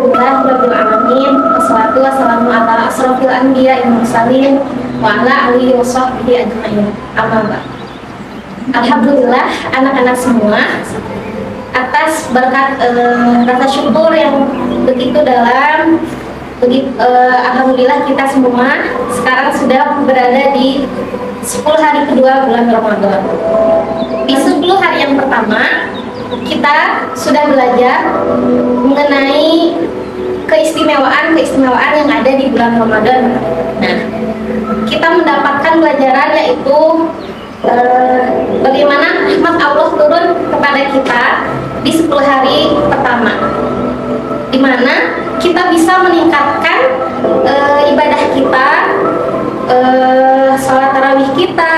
Alhamdulillahirrahmanirrahim. Wassalatu wassalamu ala asrofil anbiya wal mursalin wa ala alihi wa sahbihi ajma'in. Amma ba'd. Alhamdulillah anak-anak semua, atas berkat rasa syukur yang begitu dalam, alhamdulillah kita semua sekarang sudah berada di 10 hari kedua bulan Ramadan. Di 10 hari yang pertama kita sudah belajar mengenai keistimewaan yang ada di bulan Ramadan. Nah, kita mendapatkan pelajaran yaitu bagaimana rahmat Allah turun kepada kita di 10 hari pertama, di mana kita bisa meningkatkan ibadah kita, sholat tarawih kita,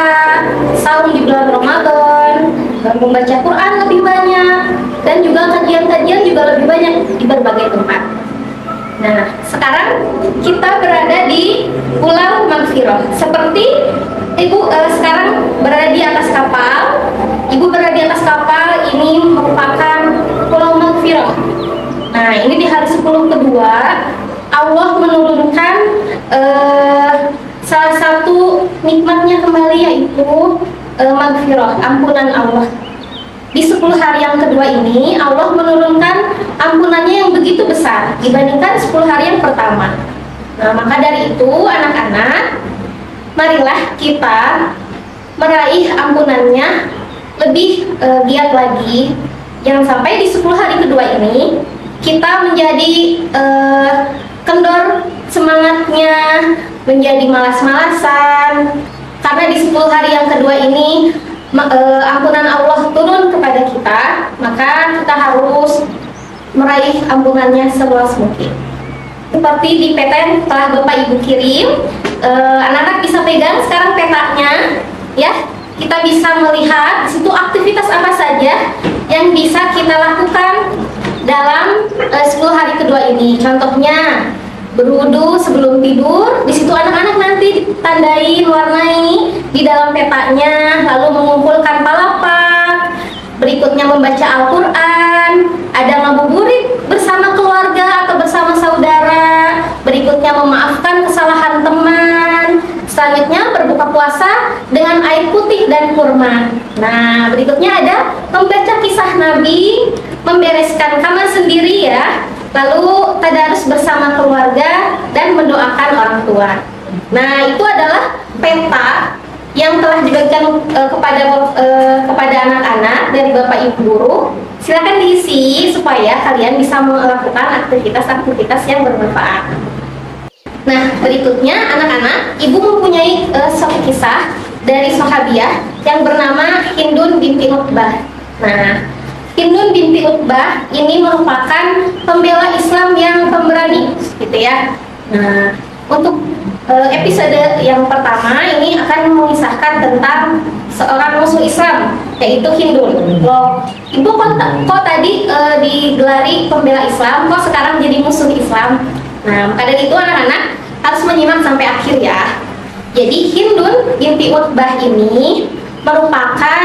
saum di bulan Ramadan, membaca Quran lebih banyak, dan juga kajian-kajian juga lebih banyak di berbagai tempat. Nah, sekarang kita berada di Pulau Magfirah. Seperti Ibu sekarang berada di atas kapal. Ibu berada di atas kapal, ini merupakan Pulau Magfirah. Nah, ini di hari 10 kedua Allah menurunkan salah satu nikmatnya kembali, yaitu Magfirah, ampunan Allah. Di 10 hari yang kedua ini Allah menurunkan ampunannya yang begitu besar dibandingkan 10 hari yang pertama. Nah, maka dari itu anak-anak, marilah kita meraih ampunannya lebih giat lagi. Jangan sampai di 10 hari kedua ini kita menjadi kendor semangatnya, menjadi malas-malasan. Karena di 10 hari yang kedua ini ampunan Allah turun kepada kita, maka kita harus meraih ampunannya seluas mungkin. Seperti di peta yang telah Bapak Ibu kirim, anak-anak bisa pegang sekarang petanya, ya. Kita bisa melihat di situ aktivitas apa saja yang bisa kita lakukan dalam 10 hari kedua ini. Contohnya berwudu sebelum tidur, di situ anak-anak nanti ditandai, warnai di dalam petanya, lalu mengumpulkan palapak, berikutnya membaca Al-Quran, ada ngabuburit bersama keluarga atau bersama saudara, berikutnya memaafkan kesalahan teman, selanjutnya berbuka puasa dengan air putih dan kurma. Nah, berikutnya ada membaca kisah Nabi, membereskan kamar sendiri ya, lalu tadarus bersama keluarga dan mendoakan orang tua. Nah, itu adalah peta yang telah dibagikan kepada anak-anak dari Bapak Ibu guru. Silakan diisi supaya kalian bisa melakukan aktivitas-aktivitas yang bermanfaat. Nah, berikutnya anak-anak, Ibu mempunyai suatu kisah dari sahabiah yang bernama Hindun binti Utbah. Nah, Hindun binti Utbah ini merupakan pembela Islam yang pemberani, gitu ya. Nah, untuk episode yang pertama ini akan mengisahkan tentang seorang musuh Islam, yaitu Hindun. Loh, Ibu kok tadi digelari pembela Islam, kok sekarang jadi musuh Islam? Nah, maka dari itu anak-anak harus menyimak sampai akhir ya. Jadi Hindun binti Utbah ini merupakan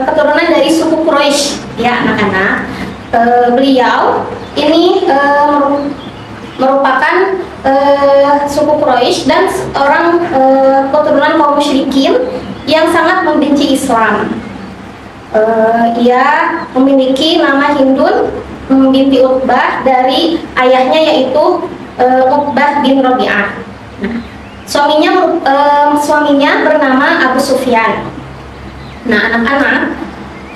keturunan dari suku Quraisy, ya anak-anak. Beliau ini merupakan suku Quraisy dan orang keturunan kaum musyrikin yang sangat membenci Islam. Ia memiliki nama Hindun binti Utbah dari ayahnya, yaitu Utbah bin Rabi'ah. Nah, suaminya bernama Abu Sufyan. Nah, anak-anak,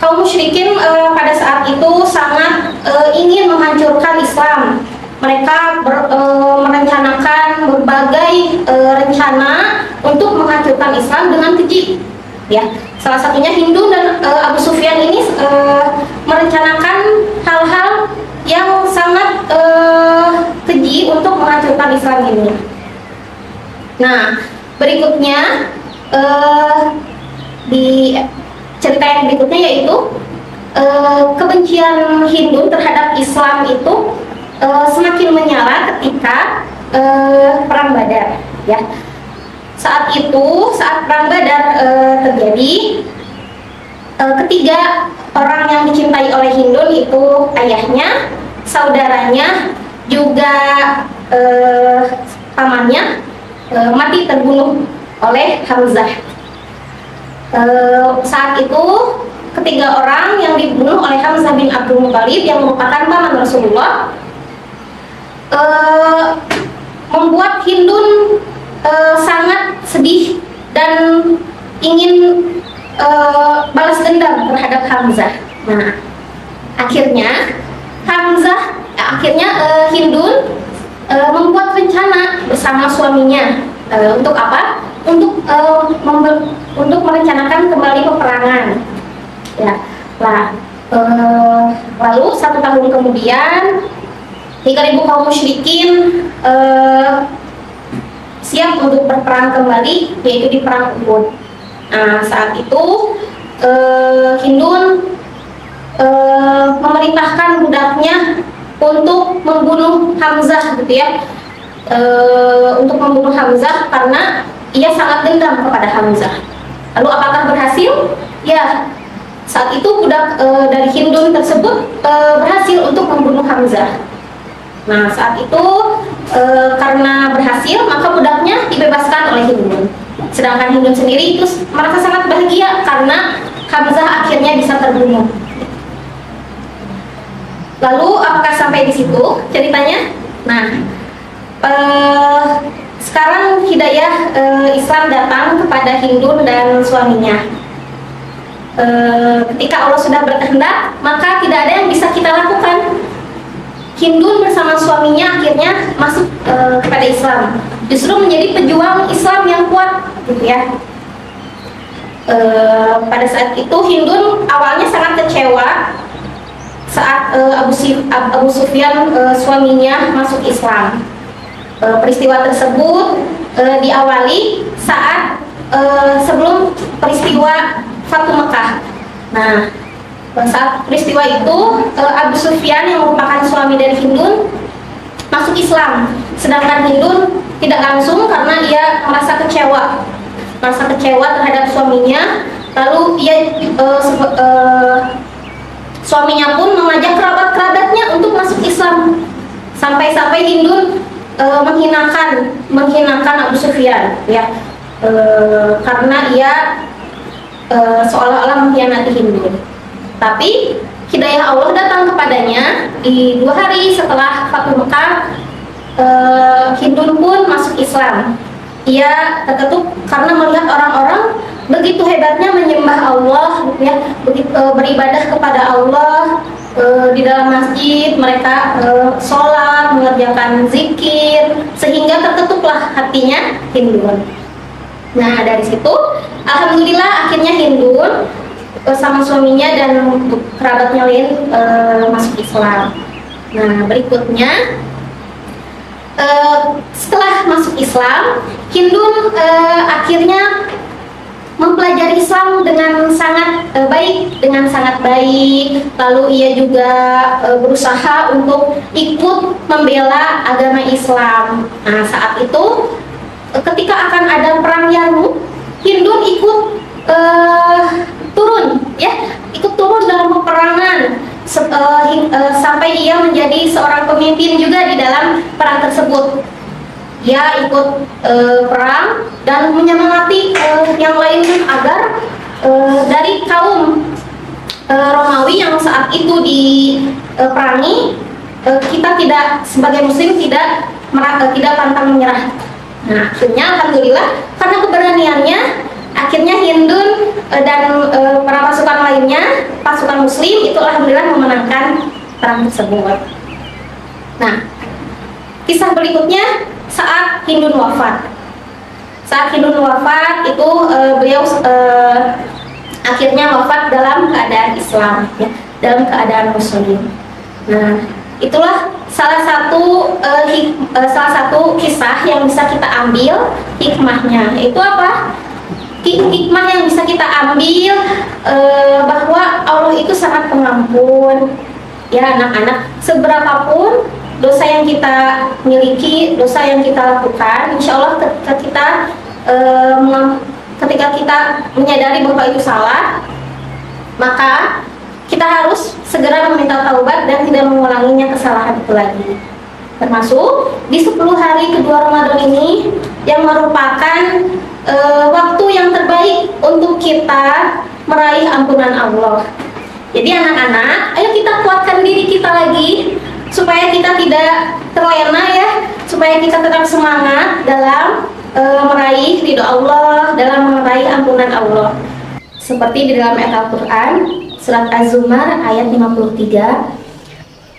kaum musyrikin pada saat itu sangat ingin menghancurkan Islam. Mereka merencanakan berbagai rencana untuk menghancurkan Islam dengan keji. Ya, salah satunya Hindu dan Abu Sufyan ini merencanakan hal-hal yang sangat keji untuk menghancurkan Islam ini. Nah, berikutnya di cerita yang berikutnya yaitu kebencian Hindu terhadap Islam itu semakin menyala ketika perang Badar. Ya, saat perang Badar terjadi, ketiga orang yang dicintai oleh Hindun itu ayahnya, saudaranya juga pamannya mati terbunuh oleh Hamzah. Saat itu ketiga orang yang dibunuh oleh Hamzah bin Abdul Muthalib yang merupakan paman Rasulullah membuat Hindun sangat sedih dan ingin balas dendam terhadap Hamzah. Nah, akhirnya Hindun membuat rencana bersama suaminya untuk apa? Untuk merencanakan kembali peperangan. Ya, lalu 1 tahun kemudian 3.000 kaum musyrikin siap untuk berperang kembali, yaitu di perang Uhud. Nah, saat itu Hindun memerintahkan budaknya untuk membunuh Hamzah, gitu ya, untuk membunuh Hamzah karena ia sangat dendam kepada Hamzah. Lalu apakah berhasil? Ya, saat itu budak dari Hindun tersebut berhasil untuk membunuh Hamzah. Nah, saat itu karena berhasil, maka budaknya dibebaskan oleh Hindun. Sedangkan Hindun sendiri itu merasa sangat bahagia karena Hamzah akhirnya bisa terbunuh. Lalu apakah sampai di situ ceritanya? Nah, sekarang hidayah Islam datang kepada Hindun dan suaminya. Ketika Allah sudah berkehendak, maka tidak ada yang bisa kita lakukan. Hindun bersama suaminya akhirnya masuk kepada Islam, justru menjadi pejuang Islam yang kuat, gitu ya. Pada saat itu Hindun awalnya sangat kecewa saat Abu Sufyan suaminya masuk Islam. Peristiwa tersebut diawali saat sebelum peristiwa Fatu Mekah. Nah, saat peristiwa itu Abu Sufyan yang merupakan suami dari Hindun masuk Islam, sedangkan Hindun tidak langsung karena ia merasa kecewa terhadap suaminya. Lalu suaminya pun mengajak kerabat-kerabatnya untuk masuk Islam, sampai Hindun menghinakan Abu Sufyan, ya, karena ia seolah-olah mengkhianati Hindun. Tapi hidayah Allah datang kepadanya di 2 hari setelah Fatu Mekah. Hindun pun masuk Islam. Ia terketuk karena melihat orang-orang begitu hebatnya menyembah Allah, ya, beribadah kepada Allah. Di dalam masjid mereka sholat, mengerjakan zikir, sehingga terketuklah hatinya Hindun. Nah, dari situ alhamdulillah akhirnya Hindun sama suaminya dan kerabatnya lain masuk Islam. Nah, berikutnya setelah masuk Islam, Hindun akhirnya mempelajari Islam dengan sangat baik. Lalu ia juga berusaha untuk ikut membela agama Islam. Nah, saat itu ketika akan ada perang Yarmuk, Hindun ikut turun dalam peperangan sampai ia menjadi seorang pemimpin juga di dalam perang tersebut. Ia ikut perang dan menyemangati yang lain agar dari kaum Romawi yang saat itu diperangi, kita tidak sebagai Muslim tidak pantang menyerah. Nah, akhirnya alhamdulillah karena keberaniannya, akhirnya Hindun dan para pasukan lainnya, pasukan Muslim itu alhamdulillah memenangkan perang tersebut. Nah, kisah berikutnya saat Hindun wafat. Saat Hindun wafat itu beliau akhirnya wafat dalam keadaan Islam, ya, dalam keadaan Muslim. Nah, itulah salah satu kisah yang bisa kita ambil hikmahnya. Itu apa? Hikmah yang bisa kita ambil bahwa Allah itu sangat pengampun, ya anak-anak. Seberapapun dosa yang kita miliki, dosa yang kita lakukan, insya Allah ketika kita menyadari bahwa itu salah, maka kita harus segera meminta taubat dan tidak mengulanginya kesalahan itu lagi. Termasuk di 10 hari kedua Ramadan ini yang merupakan waktu yang terbaik untuk kita meraih ampunan Allah. Jadi anak-anak, ayo kita kuatkan diri kita lagi supaya kita tidak terlena ya, supaya kita tetap semangat dalam meraih ridho Allah, dalam meraih ampunan Allah. Seperti di dalam ayat Al-Quran surat Az-Zumar ayat 53,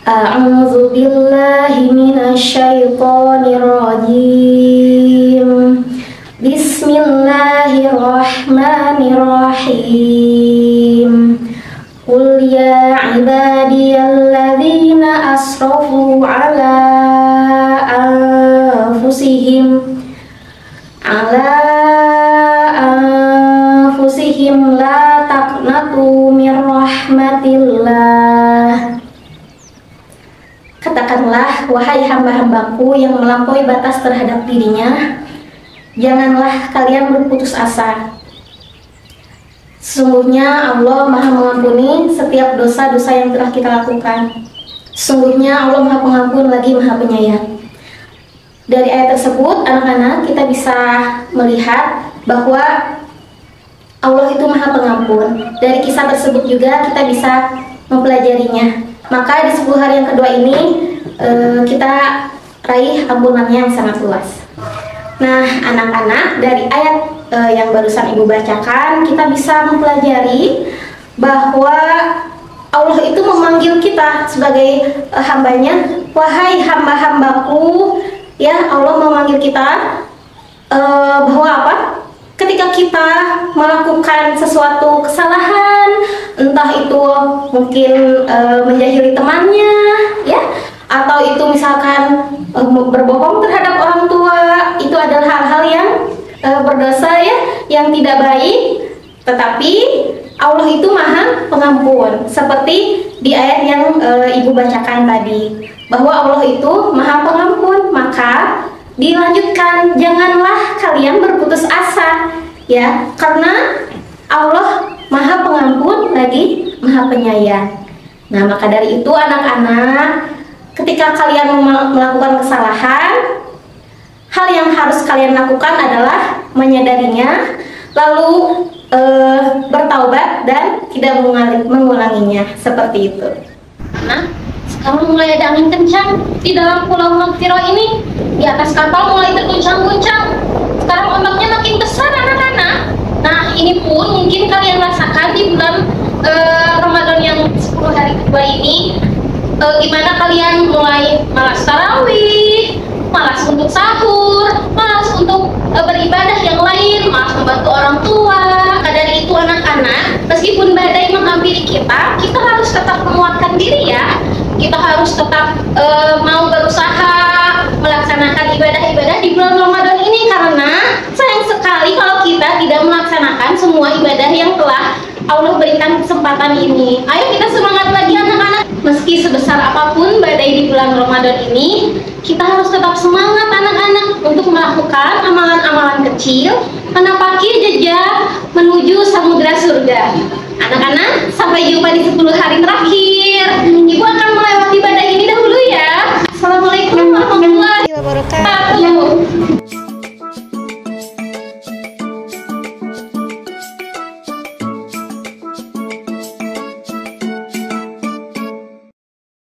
A'udzu billahi minasyaitonir rajim. Bismillahirrahmanirrahim. Qul ya ibadiyalladzina asrafu ala anfusihim la taqnatu mir rahmatillah. Katakanlah, wahai hamba-hambaku yang melampaui batas terhadap dirinya, janganlah kalian berputus asa. Sesungguhnya Allah Maha Mengampuni setiap dosa-dosa yang telah kita lakukan. Sesungguhnya Allah Maha Pengampun lagi Maha Penyayang. Dari ayat tersebut, anak-anak, kita bisa melihat bahwa Allah itu Maha Pengampun. Dari kisah tersebut juga kita bisa mempelajarinya. Maka di 10 hari yang kedua ini kita raih ampunannya yang sangat luas. Nah, anak-anak, dari ayat yang barusan Ibu bacakan, kita bisa mempelajari bahwa Allah itu memanggil kita sebagai hambanya. Wahai hamba-hambaku, ya, Allah memanggil kita bahwa apa? Ketika kita melakukan sesuatu kesalahan, entah itu mungkin menjahili temannya, ya, atau itu misalkan berbohong terhadap orang tua, itu adalah hal-hal yang berdosa ya, yang tidak baik. Tetapi Allah itu Maha Pengampun, seperti di ayat yang Ibu bacakan tadi, bahwa Allah itu Maha Pengampun. Maka dilanjutkan, janganlah kalian berputus asa ya, karena Allah Maha Pengampun lagi Maha Penyayang. Nah, maka dari itu anak-anak, ketika kalian melakukan kesalahan, hal yang harus kalian lakukan adalah menyadarinya, lalu bertaubat dan tidak mengulanginya, seperti itu. Nah, sekarang mulai ada angin kencang di dalam pulau Magfirah ini. Di atas kapal mulai terguncang-guncang. Sekarang ombaknya makin besar, anak-anak. Nah, ini pun mungkin kalian rasakan di bulan Ramadan yang 10 hari kedua ini. Gimana kalian mulai malas tarawih, malas untuk sahur, malas untuk beribadah yang lain, malas membantu orang tua. Maka dari itu anak-anak, meskipun badai menghampiri kita, kita harus tetap menguatkan diri ya. Kita harus tetap mau berusaha melaksanakan ibadah-ibadah di bulan Ramadan ini, karena sayang sekali kalau kita tidak melaksanakan semua ibadah yang telah Allah berikan kesempatan ini. Ayo kita semangat lagi anak-anak. Meski sebesar apapun badai di bulan Ramadan ini, kita harus tetap semangat anak-anak untuk melakukan amalan-amalan kecil, menapaki jejak menuju samudra surga. Anak-anak, sampai jumpa di 10 hari terakhir.